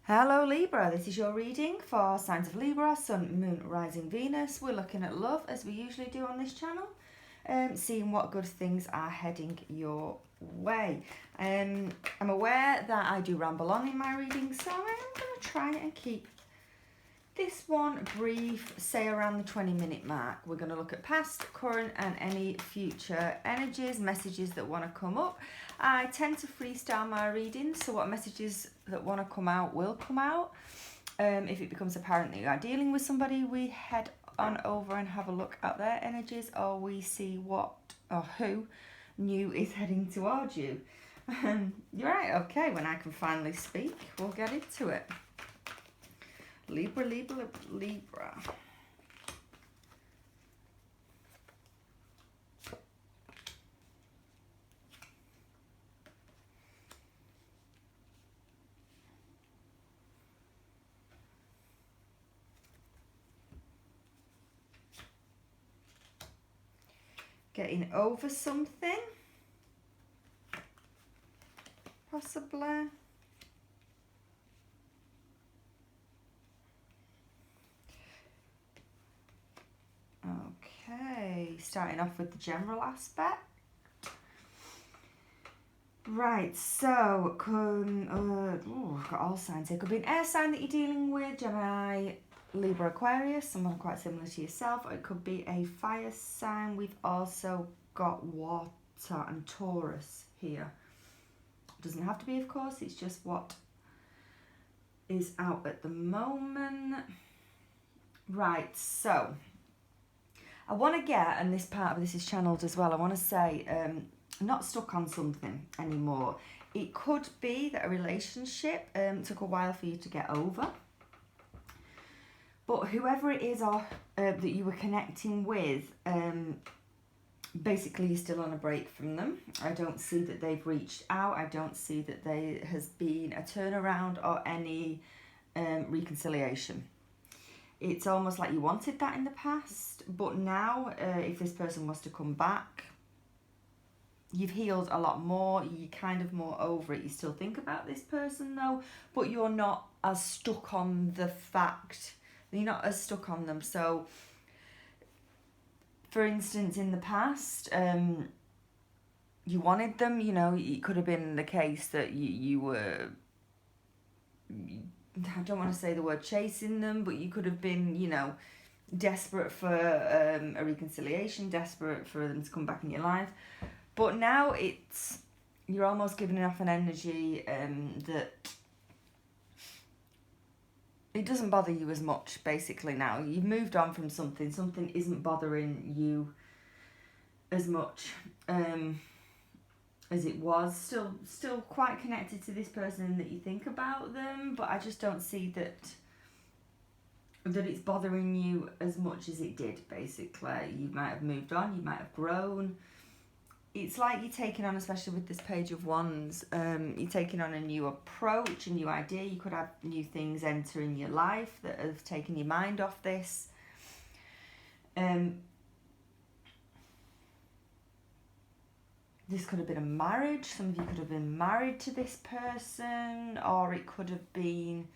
Hello Libra, this is your reading for signs of Libra, Sun, Moon, Rising, Venus. We're looking at love as we usually do on this channel, seeing what good things are heading your way. I'm aware that I do ramble on in my readings, so I'm going to try and keep this one brief, say around the 20-minute mark. We're going to look at past, current and any future energies, messages that want to come up. I tend to freestyle my readings, so what messages that want to come out will come out. If it becomes apparent that you are dealing with somebody, we head on over and have a look at their energies, or we see what or who new is heading towards you. You're right, okay, when I can finally speak, we'll get into it. Libra, Libra, Libra. Getting over something, possibly. Okay, starting off with the general aspect. Right, so, got all signs here. Could be an air sign that you're dealing with, Gemini, Libra, Aquarius, someone quite similar to yourself. Or it could be a fire sign. We've also got water and Taurus here. Doesn't have to be, of course, it's just what is out at the moment. Right, so I want to get, and this part of this is channeled as well, I want to say, not stuck on something anymore. It could be that a relationship took a while for you to get over. But whoever it is or that you were connecting with, basically you're still on a break from them. I don't see that they've reached out. I don't see that there has been a turnaround or any reconciliation. It's almost like you wanted that in the past, but now if this person was to come back, you've healed a lot more, you're kind of more over it. You still think about this person though, but you're not as stuck on the fact, you're not as stuck on them. So, for instance, in the past, you wanted them, you know, it could have been the case that you were, I don't want to say the word chasing them, but you could have been, you know, desperate for a reconciliation, desperate for them to come back in your life. But now it's, you're almost giving off an energy that it doesn't bother you as much, basically now. You've moved on from something. Something isn't bothering you as much as it was. Still quite connected to this person that you think about them, but I just don't see that it's bothering you as much as it did, basically. You might have moved on, you might have grown. It's like you're taking on, especially with this Page of Wands, you're taking on a new approach, a new idea. You could have new things entering your life that have taken your mind off this. This could have been a marriage. Some of you could have been married to this person, or it could have been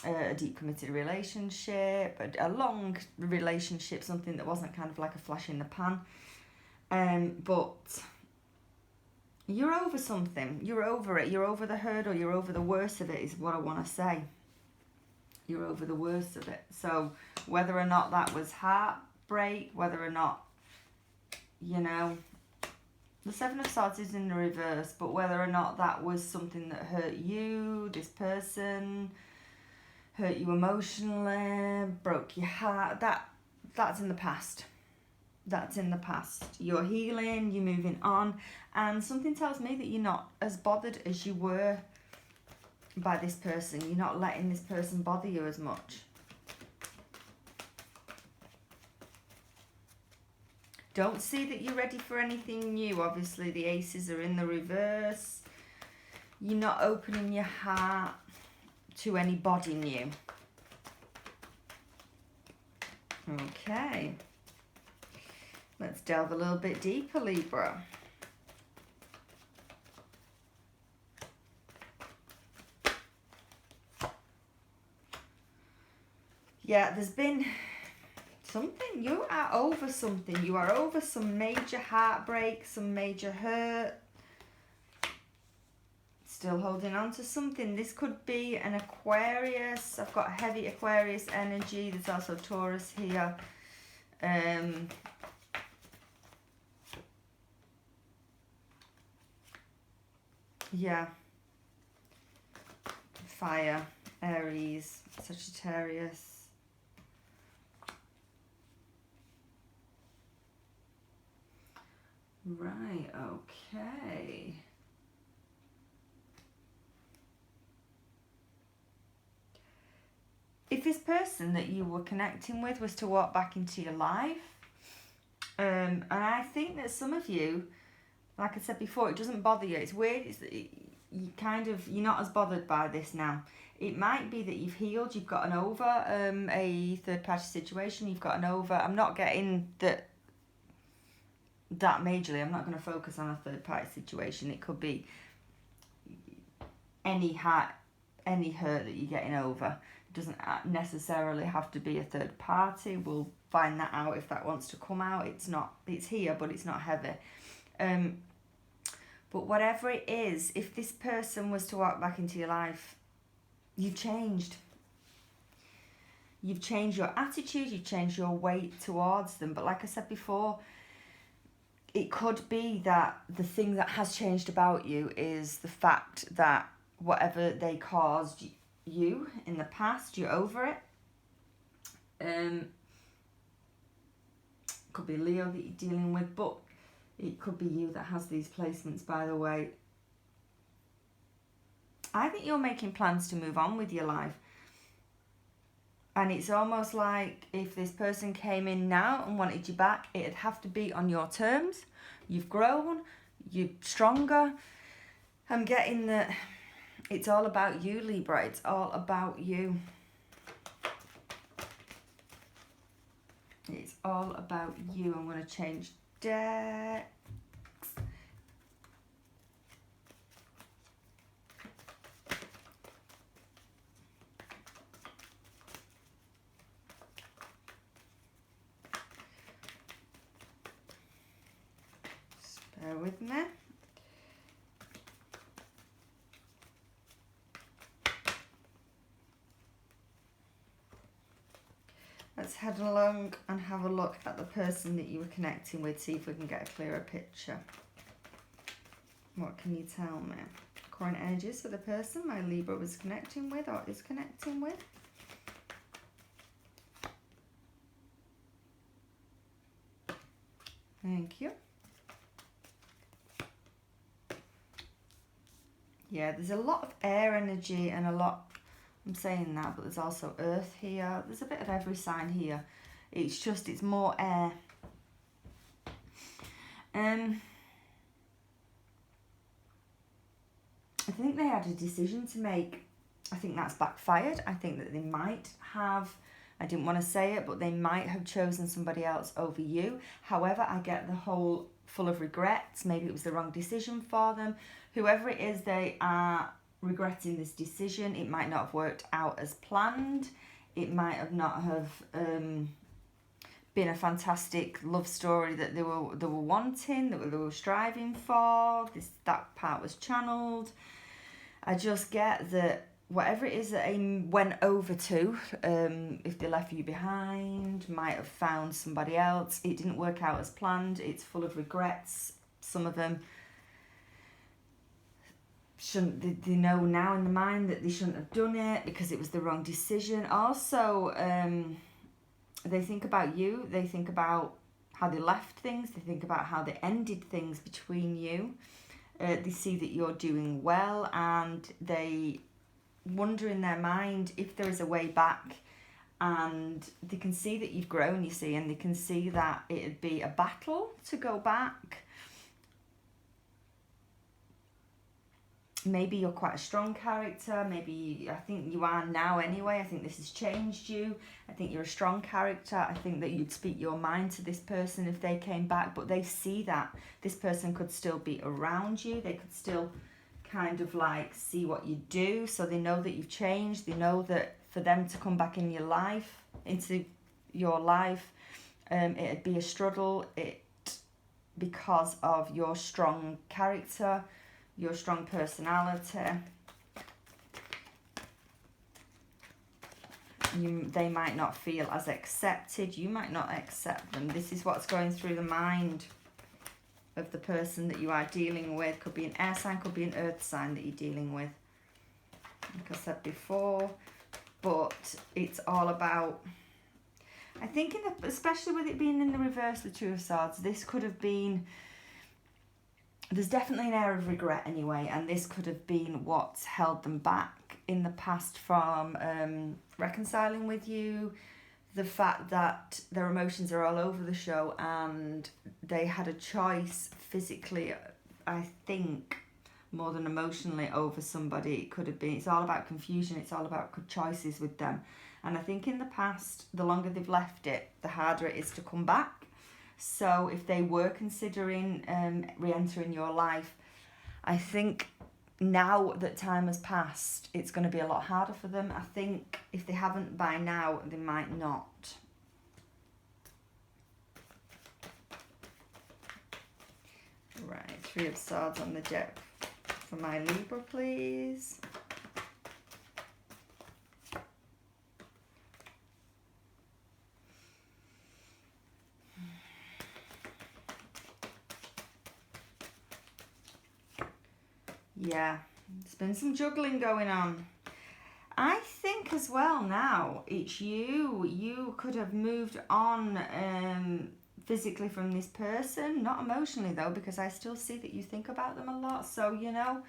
a deep committed relationship, a long relationship, something that wasn't kind of like a flash in the pan. But you're over something, you're over it, you're over the hurdle, you're over the worst of it is what I want to say. You're over the worst of it. So whether or not that was heartbreak, whether or not, you know, the Seven of Swords is in the reverse, but whether or not that was something that hurt you, this person, hurt you emotionally, broke your heart, that's in the past. That's in the past. You're healing, you're moving on, and something tells me that you're not as bothered as you were by this person. You're not letting this person bother you as much. Don't see that you're ready for anything new. Obviously, the aces are in the reverse. You're not opening your heart to anybody new. Okay. Let's delve a little bit deeper, Libra. Yeah, there's been something. You are over something. You are over some major heartbreak, some major hurt. Still holding on to something. This could be an Aquarius. I've got heavy Aquarius energy. There's also Taurus here. Yeah. Fire, Aries, Sagittarius. Right, okay. If this person that you were connecting with was to walk back into your life, and I think that some of you, like I said before, it doesn't bother you. It's weird. You're not as bothered by this now. It might be that you've healed. You've gotten over a third party situation. You've gotten over. I'm not getting that majorly. I'm not going to focus on a third party situation. It could be any hurt that you're getting over. It doesn't necessarily have to be a third party. We'll find that out if that wants to come out. It's here, but it's not heavy. But whatever it is, if this person was to walk back into your life, you've changed. You've changed your attitude, you've changed your weight towards them. But like I said before, it could be that the thing that has changed about you is the fact that whatever they caused you in the past, you're over it. Could be Leo that you're dealing with, but it could be you that has these placements, by the way. I think you're making plans to move on with your life. And it's almost like if this person came in now and wanted you back, it'd have to be on your terms. You've grown, you're stronger. I'm getting that it's all about you, Libra. It's all about you. It's all about you. I'm going to change decks. Just bear with me. Let's head along and have a look at the person that you were connecting with, see if we can get a clearer picture. What can you tell me? Current energies for the person my Libra was connecting with or is connecting with. Thank you. Yeah, there's a lot of air energy and a lot, I'm saying that, but there's also earth here. There's a bit of every sign here. It's more air. I think they had a decision to make. I think that's backfired. I think that they might have, I didn't want to say it, but they might have chosen somebody else over you. However, I get the whole full of regrets. Maybe it was the wrong decision for them. Whoever it is, they are regretting this decision. It might not have worked out as planned. It might have not have been a fantastic love story that they were wanting, that they were striving for. That part was channeled. I just get that whatever it is that they went over to, if they left you behind, might have found somebody else. It didn't work out as planned. It's full of regrets. Some of them they know now in the mind that they shouldn't have done it because it was the wrong decision. Also, they think about you. They think about how they left things. They think about how they ended things between you. They see that you're doing well, and they wonder in their mind if there is a way back. And they can see that you've grown, you see, and they can see that it'd be a battle to go back. Maybe you're quite a strong character. Maybe, I think you are now anyway. I think this has changed you. I think you're a strong character. I think that you'd speak your mind to this person if they came back. But they see that this person could still be around you. They could still kind of like see what you do. So they know that you've changed. They know that for them to come back in your life, into your life. It'd be a struggle because of your strong character, your strong personality. They might not feel as accepted. You might not accept them. This is what's going through the mind of the person that you are dealing with. Could be an air sign, could be an earth sign that you're dealing with, like I said before. But it's all about, I think, especially with it being in the reverse, the Two of Swords, this could have been, there's definitely an air of regret anyway, and this could have been what's held them back in the past from reconciling with you. The fact that their emotions are all over the show, and they had a choice physically, I think, more than emotionally, over somebody. It could have been, it's all about confusion, it's all about choices with them. And I think in the past, the longer they've left it, the harder it is to come back. So if they were considering re-entering your life, I think now that time has passed, it's going to be a lot harder for them. I think if they haven't by now, they might not. Right, Three of Swords on the deck for my Libra, please. Yeah, there's been some juggling going on. I think as well now, it's you. You could have moved on physically from this person, not emotionally though, because I still see that you think about them a lot. So, you know,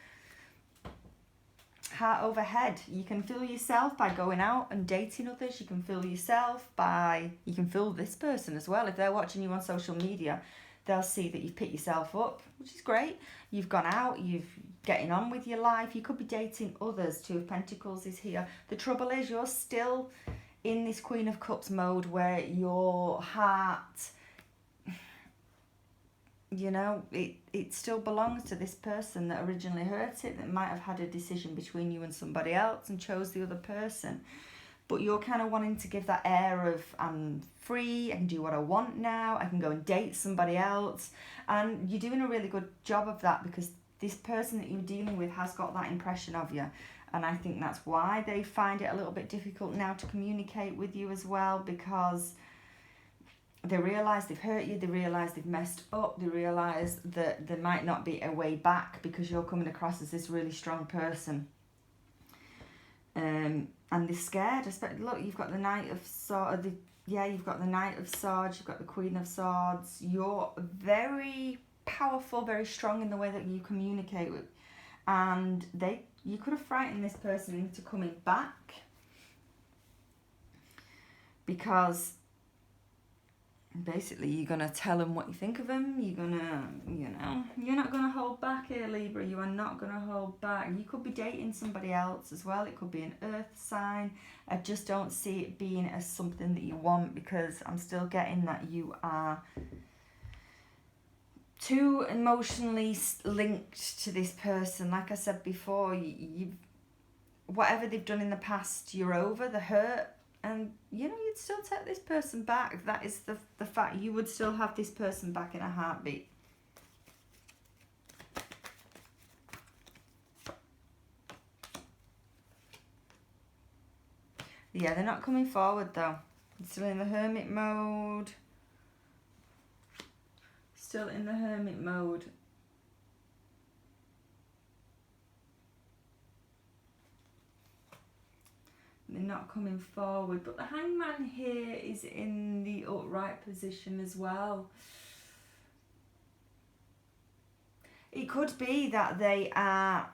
heart over head. You can fill yourself by going out and dating others. You can fill yourself by, you can fill this person as well. If they're watching you on social media, they'll see that you've picked yourself up, which is great. You've gone out, you've getting on with your life. You could be dating others. Two of Pentacles is here. The trouble is you're still in this Queen of Cups mode where your heart, you know, it still belongs to this person that originally hurt it, that might have had a decision between you and somebody else and chose the other person. But you're kind of wanting to give that air of, I'm free, I can do what I want now, I can go and date somebody else. And you're doing a really good job of that, because this person that you're dealing with has got that impression of you. And I think that's why they find it a little bit difficult now to communicate with you as well, because they realise they've hurt you, they realise they've messed up, they realise that there might not be a way back because you're coming across as this really strong person. And they're scared. Look, you've got the Knight of Swords, you've got the Knight of Swords, you've got the Queen of Swords. You're very powerful, very strong in the way that you communicate with, and you could have frightened this person into coming back, because basically you're gonna tell them what you think of them. You're gonna, you know, you're not gonna hold back here, Libra. You are not gonna hold back. You could be dating somebody else as well. It could be an earth sign. I just don't see it being as something that you want, because I'm still getting that you are too emotionally linked to this person. Like I said before, you whatever they've done in the past, you're over the hurt, and you know, you'd still take this person back. That is the fact. You would still have this person back in a heartbeat. Yeah, they're not coming forward though. Still in the hermit mode. Still in the hermit mode. They're not coming forward, but the Hangman here is in the upright position as well. It could be that they are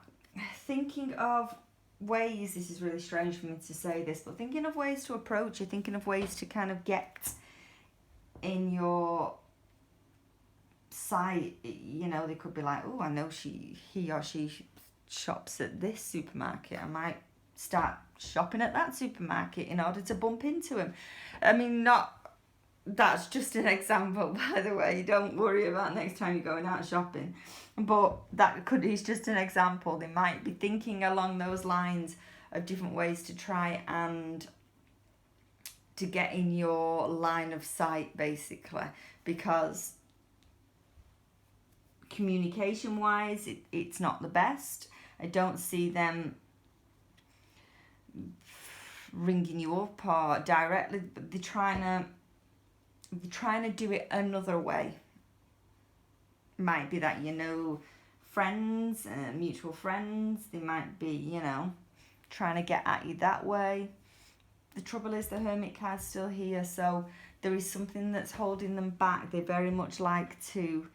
thinking of ways, this is really strange for me to say this, but thinking of ways to approach you, thinking of ways to kind of get in your sight. You know, they could be like, oh, I know he or she shops at this supermarket, I might start shopping at that supermarket in order to bump into him. I mean, that's just an example, by the way. Don't worry about next time you're going out shopping. But it's just an example. They might be thinking along those lines of different ways to try and to get in your line of sight, basically, because communication wise it's not the best. I don't see them ringing you up or directly, but they're trying to do it another way. Might be that, you know, friends, mutual friends, they might be, you know, trying to get at you that way. The trouble is the Hermit card's still here, so there is something that's holding them back. They very much like to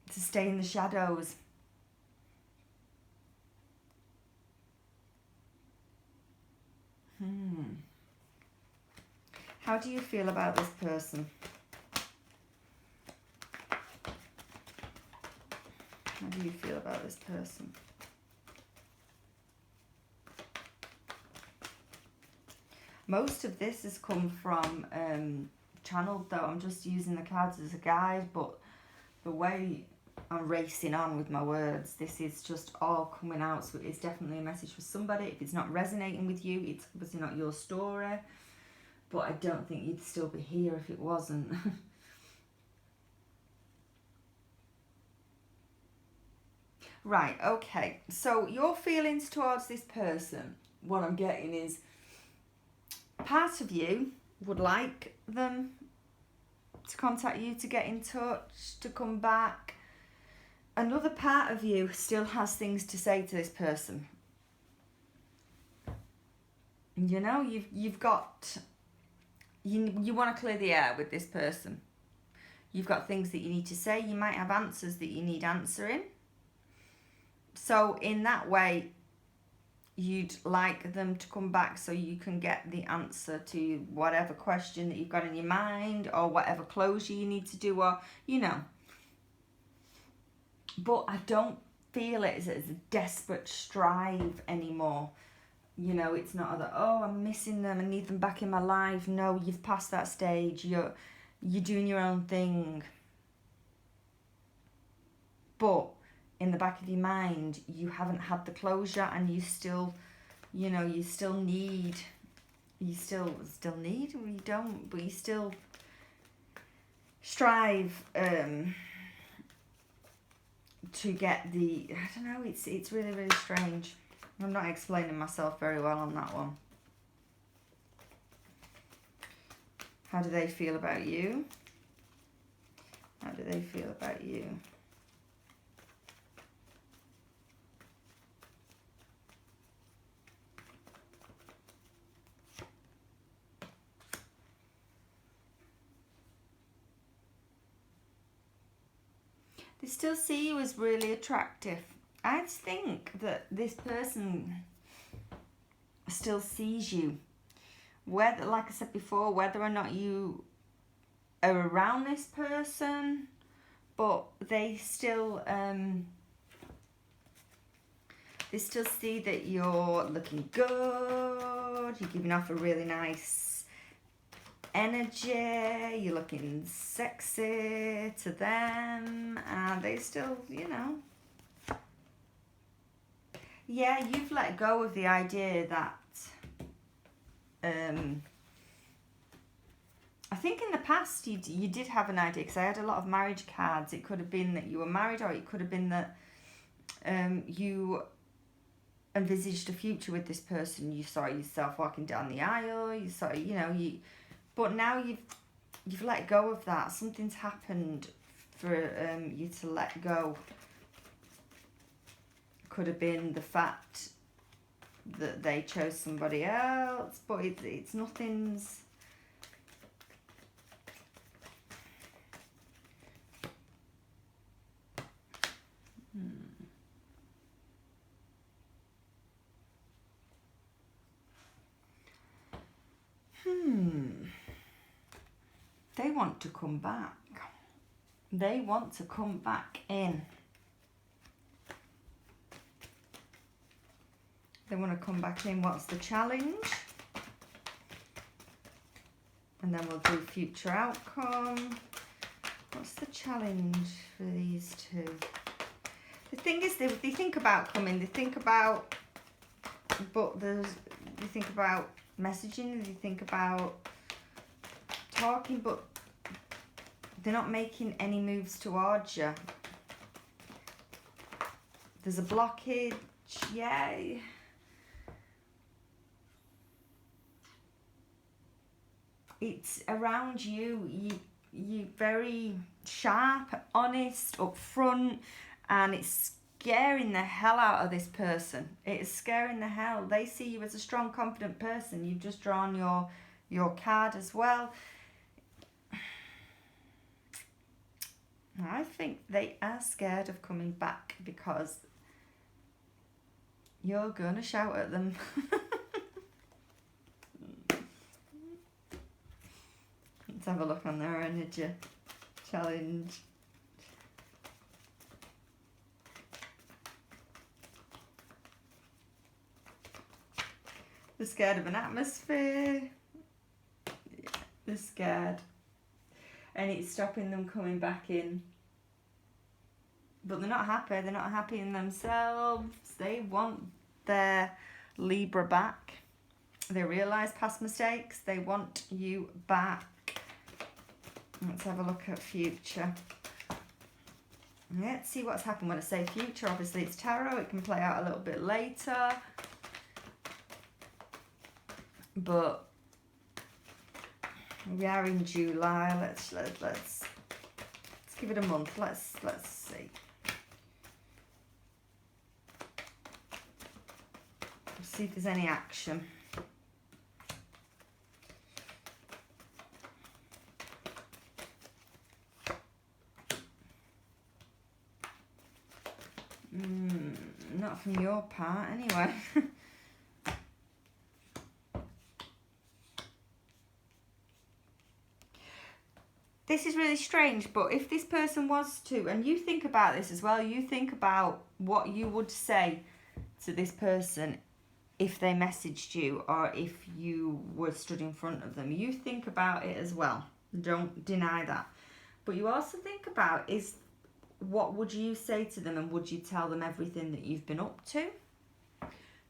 stay in the shadows. How do you feel about this person? How do you feel about this person? Most of this has come from channeled, though. I'm just using the cards as a guide, but the way I'm racing on with my words, this is just all coming out, so it's definitely a message for somebody. If it's not resonating with you, it's obviously not your story, but I don't think you'd still be here if it wasn't. Right, okay, so your feelings towards this person, what I'm getting is part of you would like them to contact you, to get in touch, to come back. Another part of you still has things to say to this person. You know, you've got, you want to clear the air with this person. You've got things that you need to say. You might have answers that you need answering. So in that way, you'd like them to come back so you can get the answer to whatever question that you've got in your mind, or whatever closure you need to do, or, you know. But I don't feel it as a desperate strive anymore. You know, it's not that, oh, I'm missing them, I need them back in my life. No, you've passed that stage. You're doing your own thing. But in the back of your mind, you haven't had the closure, and you still, you know, you still need, or you don't, but you still strive to get the, I don't know, it's really, really strange. I'm not explaining myself very well on that one. How do they feel about you? How do they feel about you? They still see you as really attractive. I think that this person still sees you. Whether, like I said before, whether or not you are around this person, but they still see that you're looking good, you're giving off a really nice energy, you're looking sexy to them, and they still, you know, yeah, you've let go of the idea that I think in the past you did have an idea, because I had a lot of marriage cards. It could have been that you were married, or it could have been that you envisaged a future with this person. You saw yourself walking down the aisle, you saw, you know, but now you've let go of that. Something's happened for you to let go. Could have been the fact that they chose somebody else, but it's nothing's. They want to come back. They want to come back in. They want to come back in. What's the challenge? And then we'll do future outcome. What's the challenge for these two? The thing is, they think about coming. They think about but you think about messaging, you think about talking, but they're not making any moves towards you. There's a blockage, yeah. It's around you. You're very sharp, honest, upfront, and it's scaring the hell out of this person. It is scaring the hell. They see you as a strong, confident person. You've just drawn your card as well. I think they are scared of coming back because you're going to shout at them. Let's have a look on their energy. Challenge. They're scared of an atmosphere. Yeah, they're scared. And it's stopping them coming back in. But they're not happy. They're not happy in themselves. They want their Libra back. They realise past mistakes. They want you back. Let's have a look at future. Let's see what's happened when I say future. Obviously it's tarot. It can play out a little bit later. But we are in July. Let's give it a month. Let's see. See if there's any action. Not from your part, anyway. This is really strange, but if this person was to, and you think about this as well, you think about what you would say to this person if they messaged you or if you were stood in front of them. You think about it as well. Don't deny that. But you also think about is what would you say to them, and would you tell them everything that you've been up to?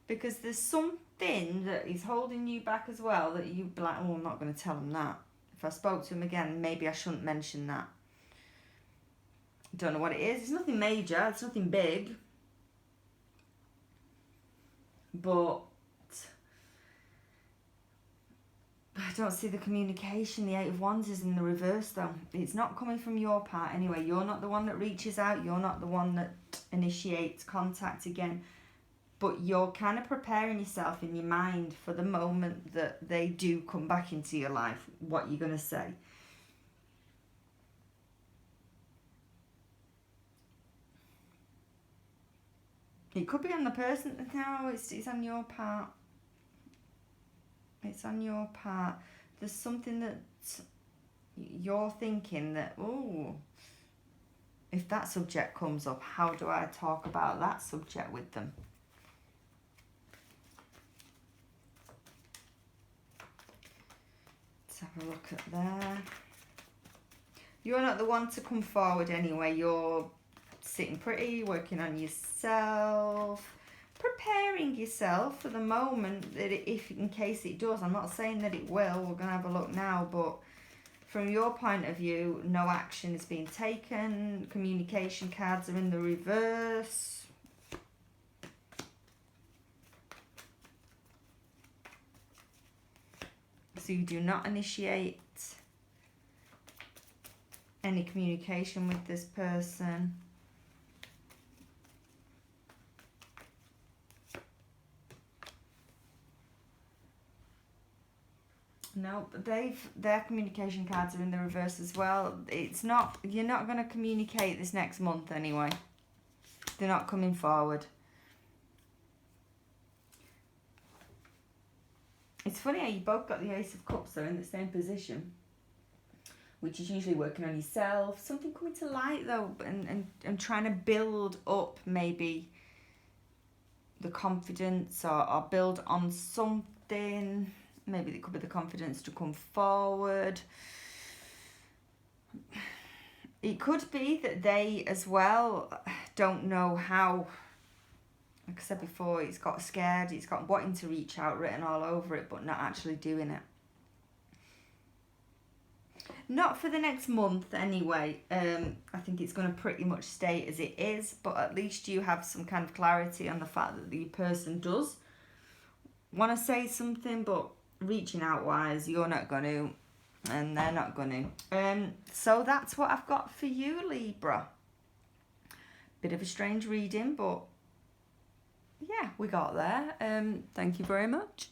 Because there's something that is holding you back as well that you'd be like, oh, I'm not going to tell them that. If I spoke to him again, maybe I shouldn't mention that. Don't know what it is. It's nothing major. It's nothing big. But I don't see the communication. The Eight of Wands is in the reverse though. It's not coming from your part anyway. You're not the one that reaches out. You're not the one that initiates contact again. But you're kind of preparing yourself in your mind for the moment that they do come back into your life, what you're going to say. It could be on the person. No, it's on your part. It's on your part. There's something that you're thinking that, oh, if that subject comes up, how do I talk about that subject with them? Let's have a look at there. You're not the one to come forward anyway. You're sitting pretty, working on yourself, preparing yourself for the moment that if in case it does. I'm not saying that it will. We're going to have a look now, but from your point of view, no action is being taken. Communication cards are in the reverse. So you do not initiate any communication with this person. No, but their communication cards are in the reverse as well. It's not, you're not going to communicate this next month anyway. They're not coming forward. It's funny how you both got the Ace of Cups though in the same position, which is usually working on yourself. Something coming to light though, and trying to build up maybe the confidence or build on something. Maybe it could be the confidence to come forward. It could be that they as well don't know how like I said before, it's got scared, it's got wanting to reach out written all over it, but not actually doing it. Not for the next month anyway. I think it's going to pretty much stay as it is, but at least you have some kind of clarity on the fact that the person does want to say something, but reaching out wise, you're not going to, and they're not going to. So that's what I've got for you, Libra. Bit of a strange reading, but yeah, we got there. Thank you very much.